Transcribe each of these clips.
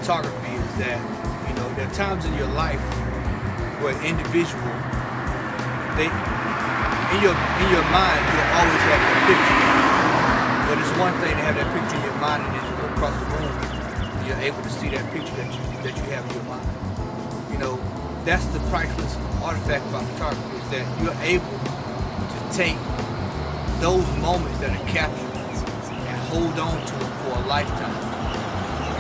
photography is that, you know, there are times in your life where an individual, in your mind, you'll always have that picture. But it's one thing to have that picture in your mind, and as you look across the room, you're able to see that picture that you have in your mind. You know, that's the priceless artifact about photography, is that you're able to take those moments that are captured and hold on to them for a lifetime.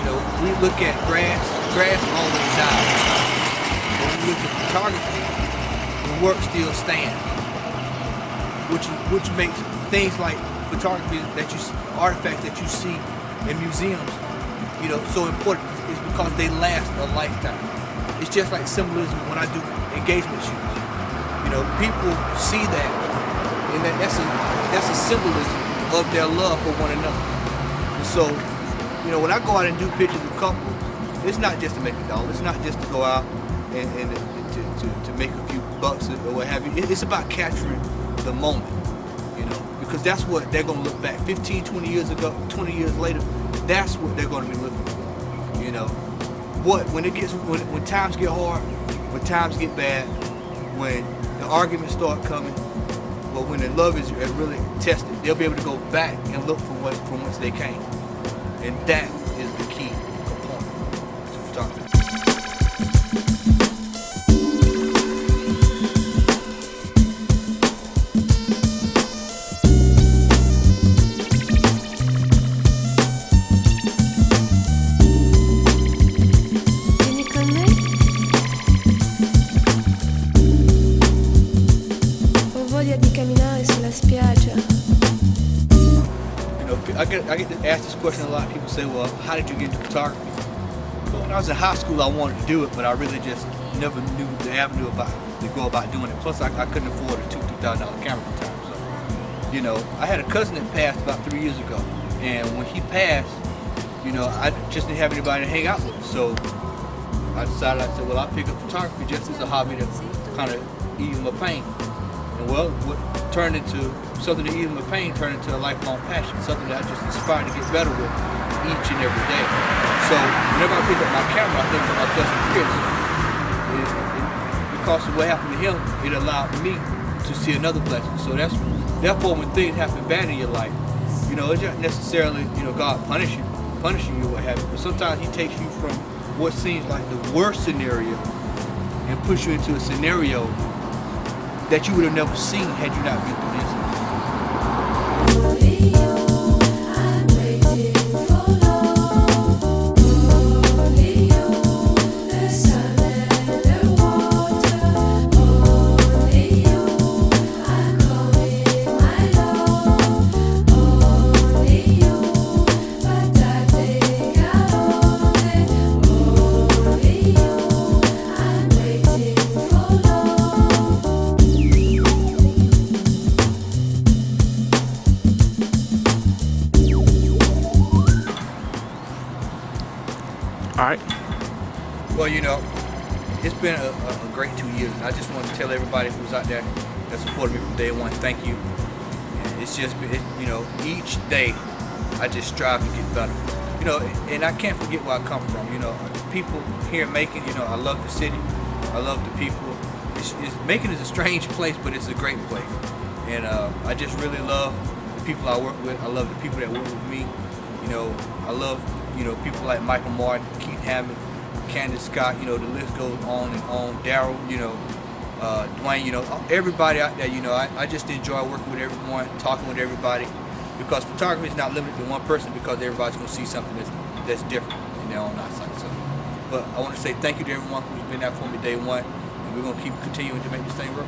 You know, we look at grass always dies. But when we look at photography, the work still stands. Which makes things like photography artifacts that you see in museums, you know, so important, is because they last a lifetime. It's just like symbolism when I do engagement shoots. You know, people see that, and that's a symbolism of their love for one another. And so, you know, when I go out and do pictures of couples, it's not just to make a dollar. It's not just to go out and to make a few bucks or what have you. It's about capturing the moment, you know, because that's what they're going to look back 15, 20 years ago, 20 years later. That's what they're going to be looking for, you know. When times get hard, when times get bad, when the arguments start coming, but when the love is really tested, they'll be able to go back and look from whence they came, and that is the key component to photography. I get to ask this question a lot. People say, well, how did you get into photography? Well, when I was in high school, I wanted to do it, but I really just never knew the avenue to go about doing it. Plus, I couldn't afford a $2,000 camera at the time. So, you know, I had a cousin that passed about 3 years ago, and when he passed, you know, I just didn't have anybody to hang out with. So I said, well, I'll pick up photography just as a hobby to kind of ease my pain. And well, what turned into something to ease my pain turned into a lifelong passion, something that I just inspired to get better with each and every day. So whenever I pick up my camera, I think of my cousin Chris. Because of what happened to him, it allowed me to see another blessing. So therefore, when things happen bad in your life, you know, it's not necessarily, you know, God punishing you or what have you, but sometimes He takes you from what seems like the worst scenario and puts you into a scenario that you would have never seen had you not been through this. All right. Well, you know, it's been a great 2 years. I just want to tell everybody who's out there that supported me from day one, thank you. And it's just been, you know, each day I just strive to get better. You know, and I can't forget where I come from. You know, people here in Macon, you know, I love the city. I love the people. Macon is a strange place, but it's a great place. And I just really love the people I work with. I love the people that work with me. You know, I love, you know, people like Michael Martin, Keith Hammond, Candace Scott, you know, the list goes on and on. Daryl, you know, Dwayne, you know, everybody out there, you know, I just enjoy working with everyone, talking with everybody, because photography is not limited to one person, because everybody's going to see something that's different in their own eyesight. So, but I want to say thank you to everyone who's been there for me day one, and we're going to keep continuing to make this thing work.